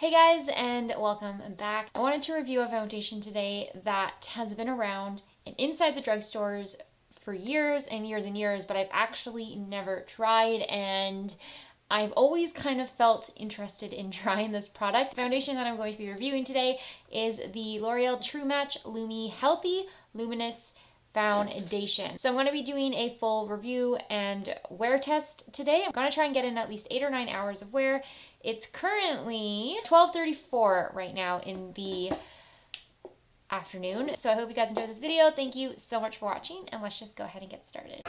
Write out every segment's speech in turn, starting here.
Hey guys, and welcome back. I wanted to review a foundation today that has been around and inside the drugstores for years and years and years, but I've actually never tried, and I've always kind of felt interested in trying this product. The foundation that I'm going to be reviewing today is the L'Oreal True Match LUMI Healthy Luminous Foundation. So I'm going to be doing a full review and wear test today. I'm going to try and get in at least 8 or 9 hours of wear. It's currently 12:34 right now in the afternoon. So I hope you guys enjoyed this video. Thank you so much for watching, and let's just go ahead and get started.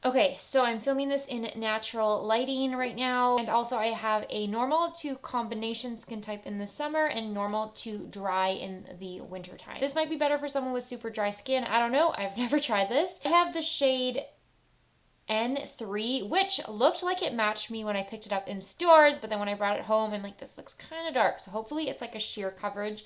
Okay, so I'm filming this in natural lighting right now, and also I have a normal to combination skin type in the summer and normal to dry in the winter time. This might be better for someone with super dry skin. I don't know. I've never tried this. I have the shade N3, which looked like it matched me when I picked it up in stores, but then when I brought it home, I'm like, this looks kind of dark. So hopefully it's like a sheer coverage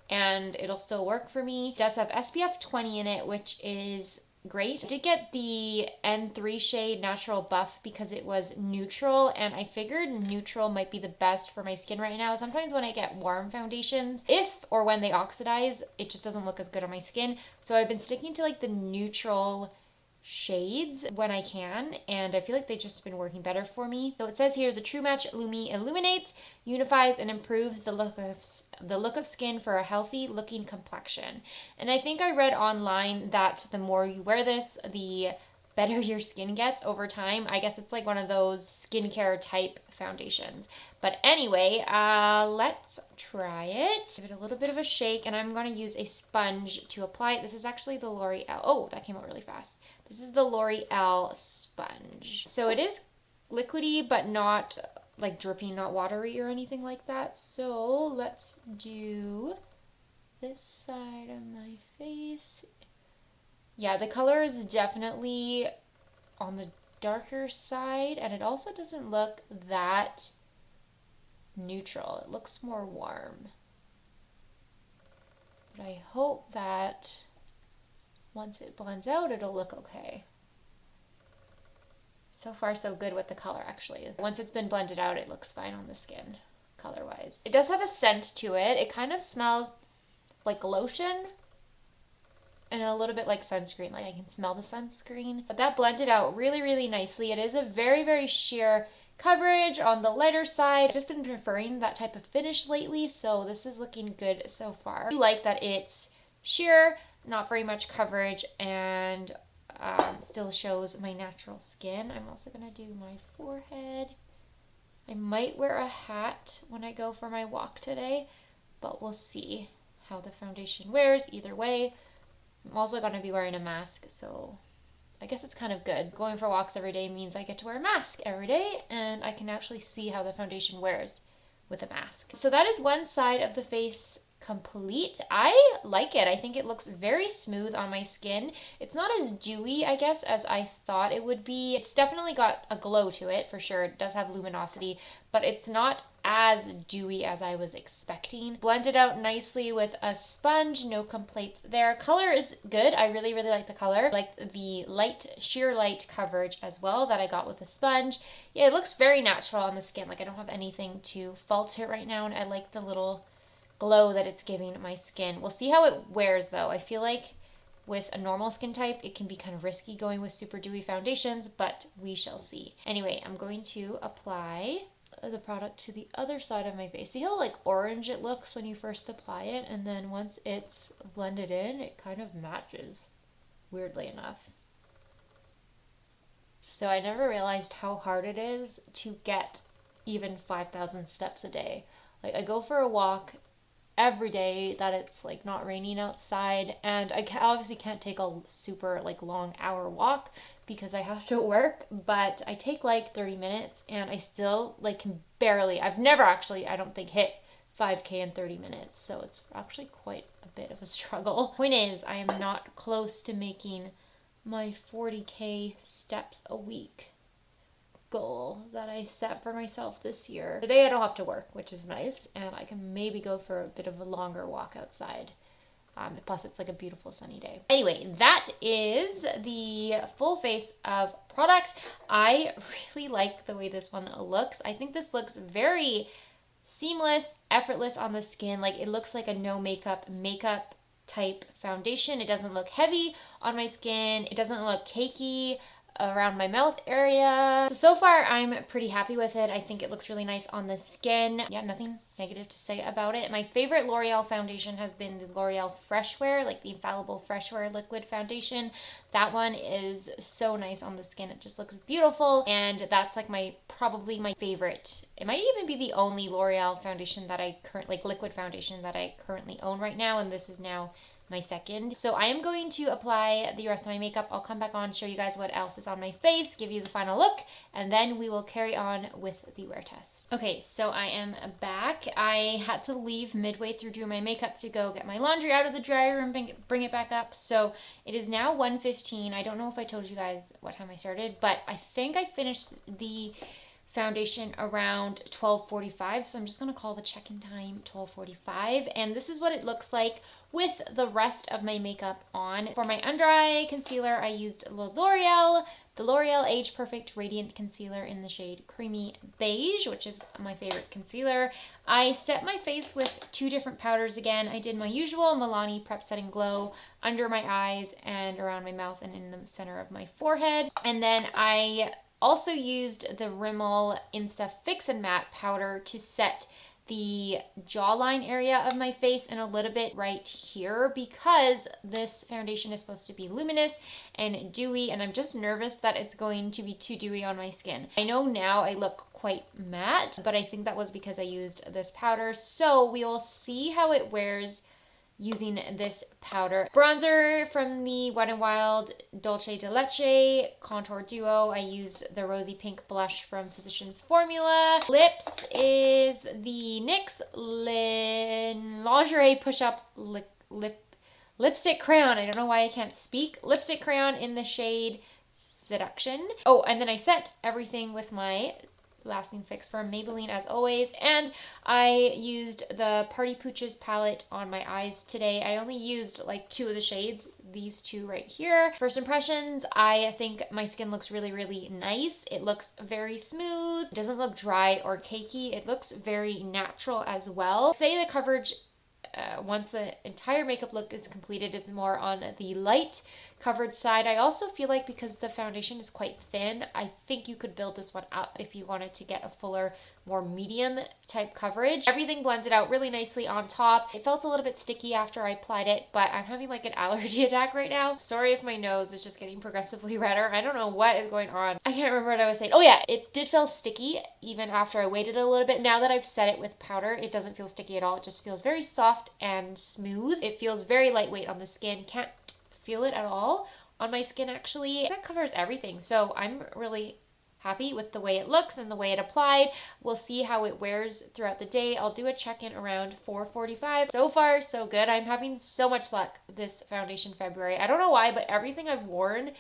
and it'll still work for me. It does have SPF 20 in it, which is great. I did get the N3 shade Natural Buff because it was neutral, and I figured neutral might be the best for my skin right now. Sometimes when I get warm foundations, if or when they oxidize, it just doesn't look as good on my skin. So I've been sticking to like the neutral shades when I can, and I feel like they've just been working better for me. So it says here, the True Match LUMI illuminates, unifies, and improves the look of skin for a healthy looking complexion. And I think I read online that the more you wear this, the better your skin gets over time. I guess it's like one of those skincare type foundations. But anyway, let's try it. Give it a little bit of a shake, and I'm going to use a sponge to apply it. This is actually the L'Oreal. Oh, that came out really fast. This is the L'Oreal sponge. So it is liquidy, but not like dripping, not watery or anything like that. So let's do this side of my face. Yeah, the color is definitely on the darker side, and it also doesn't look that neutral. It looks more warm. But I hope that once it blends out, it'll look okay. So far, so good with the color, actually. Once it's been blended out, it looks fine on the skin, color-wise. It does have a scent to it. It kind of smells like lotion and a little bit like sunscreen. Like I can smell the sunscreen. But that blended out really, really nicely. It is a very, very sheer coverage on the lighter side. I've just been preferring that type of finish lately, so this is looking good so far. I like that it's sheer, not very much coverage, and still shows my natural skin. I'm also going to do my forehead. I might wear a hat when I go for my walk today, but we'll see how the foundation wears either way. I'm also going to be wearing a mask, so I guess it's kind of good. Going for walks every day means I get to wear a mask every day, and I can actually see how the foundation wears with a mask. So that is one side of the face complete. I like it. I think it looks very smooth on my skin. It's not as dewy, I guess, as I thought it would be. It's definitely got a glow to it, for sure. It does have luminosity, but it's not as dewy as I was expecting. Blended out nicely with a sponge, no complaints there. Color is good. I really, really like the color. I like the light, sheer light coverage as well that I got with the sponge. Yeah, it looks very natural on the skin. Like I don't have anything to fault it right now, and I like the little glow that it's giving my skin. We'll see how it wears though. I feel like with a normal skin type, it can be kind of risky going with super dewy foundations, but we shall see. Anyway, I'm going to apply the product to the other side of my face. See how like orange it looks when you first apply it, and then once it's blended in, it kind of matches, weirdly enough. So I never realized how hard it is to get even 5,000 steps a day. Like I go for a walk every day that it's like not raining outside, and I obviously can't take a super like long hour walk because I have to work, but I take like 30 minutes and I still like can barely, I've never actually, I don't think, hit 5K in 30 minutes, so it's actually quite a bit of a struggle. Point is, I am not close to making my 40K steps a week goal that I set for myself this year. Today I don't have to work, which is nice, and I can maybe go for a bit of a longer walk outside. Plus, it's like a beautiful sunny day. Anyway, that is the full face of products. I really like the way this one looks. I think this looks very seamless, effortless on the skin. Like, it looks like a no makeup type foundation. It doesn't look heavy on my skin. It doesn't look cakey around my mouth area. So far, I'm pretty happy with it. I think it looks really nice on the skin. Yeah, nothing negative to say about it. My favorite L'Oreal foundation has been the L'Oreal Fresh Wear, like the Infallible Fresh Wear liquid foundation. That one is so nice on the skin. It just looks beautiful, and that's like probably my favorite. It might even be the only L'Oreal foundation that liquid foundation that I currently own right now, and this is now my second. So I am going to apply the rest of my makeup. I'll come back on, show you guys what else is on my face, give you the final look, and then we will carry on with the wear test. Okay, so I am back. I had to leave midway through doing my makeup to go get my laundry out of the dryer and bring it back up. So it is now 1:15. I don't know if I told you guys what time I started, but I think I finished the foundation around 12:45, so I'm just gonna call the check-in time 12:45, and this is what it looks like with the rest of my makeup on. For my under eye concealer, I used the L'Oreal Age Perfect Radiant Concealer in the shade Creamy Beige, which is my favorite concealer. I set my face with two different powders again. I did my usual Milani Prep Set and Glow under my eyes and around my mouth and in the center of my forehead, and then I also used the Rimmel Insta Fix and Matte powder to set the jawline area of my face and a little bit right here, because this foundation is supposed to be luminous and dewy, and I'm just nervous that it's going to be too dewy on my skin. I know now I look quite matte, but I think that was because I used this powder, so we will see how it wears using this powder. Bronzer from the Wet n Wild Dulce de Leche Contour Duo. I used the Rosy Pink blush from Physicians Formula. Lips is the NYX Lingerie Push Up Lipstick Crayon. I don't know why I can't speak. Lipstick Crayon in the shade Seduction. Oh, and then I set everything with my lasting fix from Maybelline as always, and I used the Party Pooches palette on my eyes today. I only used like two of the shades, these two right here. First impressions, I think my skin looks really, really nice. It looks very smooth. It doesn't look dry or cakey. It looks very natural as well. Say the coverage once the entire makeup look is completed is more on the light covered side. I also feel like because the foundation is quite thin, I think you could build this one up if you wanted to get a fuller, more medium type coverage. Everything blended out really nicely on top. It felt a little bit sticky after I applied it, but I'm having like an allergy attack right now. Sorry if my nose is just getting progressively redder. I don't know what is going on. I can't remember what I was saying. Oh yeah, it did feel sticky even after I waited a little bit. Now that I've set it with powder, it doesn't feel sticky at all. It just feels very soft and smooth. It feels very lightweight on the skin. Can't feel it at all on my skin actually. That covers everything, so I'm really happy with the way it looks and the way it applied. We'll see how it wears throughout the day. I'll do a check-in around 4:45. So far, so good. I'm having so much luck this foundation February. I don't know why, but everything I've worn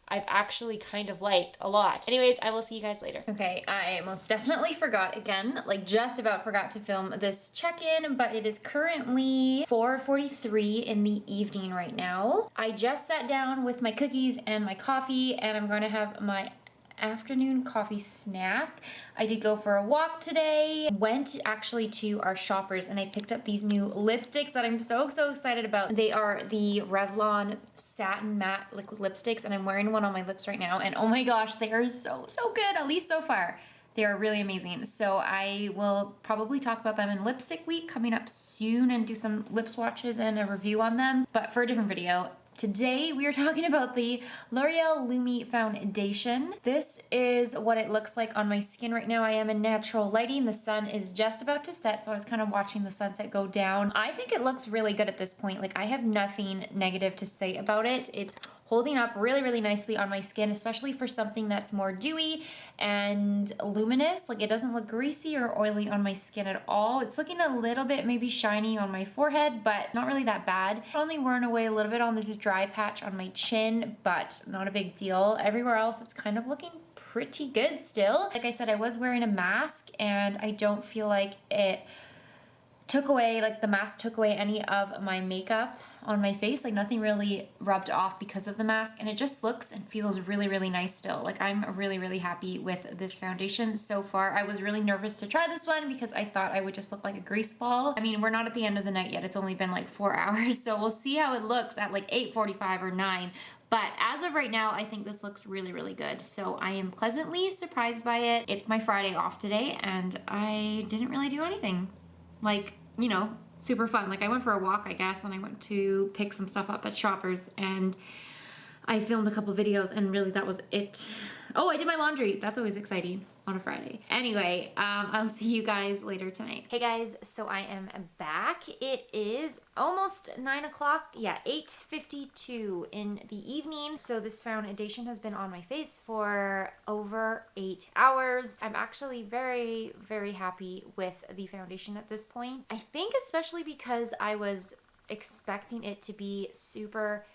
I've actually kind of liked a lot. Anyways, I will see you guys later. Okay, I most definitely forgot again, like just about forgot to film this check-in, but it is currently 4:43 in the evening right now. I just sat down with my cookies and my coffee, and I'm gonna have my afternoon coffee snack. I did go for a walk today, went actually to our Shoppers, and I picked up these new lipsticks that I'm so excited about. They are the Revlon Satin Matte Liquid Lipsticks, and I'm wearing one on my lips right now, and oh my gosh, they are so good, at least so far. They are really amazing. So I will probably talk about them in Lipstick Week coming up soon and do some lip swatches and a review on them, but for a different video. Today we are talking about the L'Oreal LUMI Foundation. This is what it looks like on my skin right now. I am in natural lighting. The sun is just about to set, so I was kind of watching the sunset go down. I think it looks really good at this point. Like, I have nothing negative to say about it. It's holding up really nicely on my skin, especially for something that's more dewy and luminous. Like, it doesn't look greasy or oily on my skin at all. It's looking a little bit maybe shiny on my forehead, but not really that bad. Only wearing away a little bit on this dry patch on my chin, but not a big deal. Everywhere else, it's kind of looking pretty good still. Like I said, I was wearing a mask, and I don't feel like it took away, like the mask took away any of my makeup on my face. Like nothing really rubbed off because of the mask, and it just looks and feels really, really nice still. Like I'm really, really happy with this foundation so far. I was really nervous to try this one because I thought I would just look like a grease ball. I mean, we're not at the end of the night yet. It's only been like 4 hours, so we'll see how it looks at like 8:45 or 9. But as of right now, I think this looks really, really good. So I am pleasantly surprised by it. It's my Friday off today, and I didn't really do anything. Like, you know, super fun. Like I went for a walk, I guess, and I went to pick some stuff up at Shoppers, and I filmed a couple videos, and really that was it. Oh, I did my laundry. That's always exciting on a Friday. Anyway, I'll see you guys later tonight. Hey guys, so I am back. It is almost 9 o'clock. Yeah, 8:52 in the evening. So this foundation has been on my face for over 8 hours. I'm actually very, very happy with the foundation at this point. I think especially because I was expecting it to be super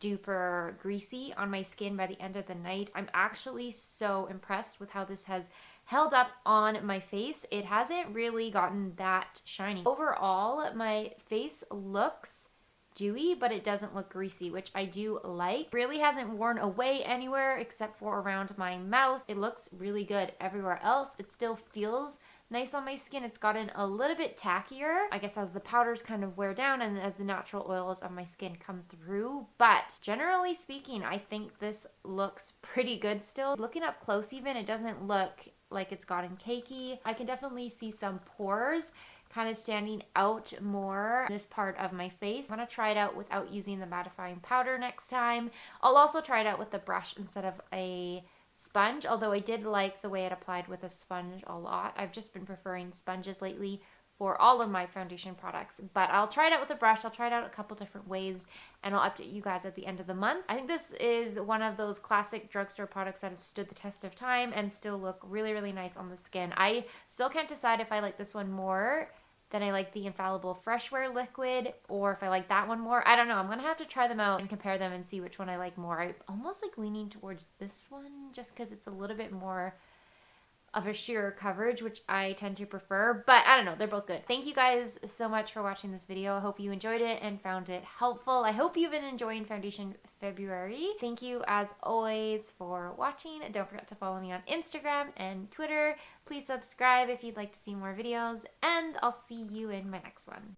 duper greasy on my skin by the end of the night. I'm actually so impressed with how this has held up on my face. It hasn't really gotten that shiny. Overall, my face looks dewy, but it doesn't look greasy, which I do like. Really hasn't worn away anywhere except for around my mouth. It looks really good everywhere else. It still feels nice on my skin. It's gotten a little bit tackier, I guess, as the powders kind of wear down and as the natural oils of my skin come through. But generally speaking, I think this looks pretty good still. Looking up close even, it doesn't look like it's gotten cakey. I can definitely see some pores kind of standing out more in this part of my face. I'm gonna try it out without using the mattifying powder next time. I'll also try it out with the brush instead of a sponge, although I did like the way it applied with a sponge a lot. I've just been preferring sponges lately for all of my foundation products, but I'll try it out with a brush. I'll try it out a couple different ways, and I'll update you guys at the end of the month. I think this is one of those classic drugstore products that have stood the test of time and still look really, really nice on the skin. I still can't decide if I like this one more than I like the Infallible Fresh Wear Liquid, or if I like that one more. I don't know. I'm gonna have to try them out and compare them and see which one I like more. I'm almost like leaning towards this one just because it's a little bit more of a sheer coverage, which I tend to prefer, but I don't know, they're both good. Thank you guys so much for watching this video. I hope you enjoyed it and found it helpful. I hope you've been enjoying Foundation February. Thank you as always for watching. Don't forget to follow me on Instagram and Twitter. Please subscribe if you'd like to see more videos, and I'll see you in my next one.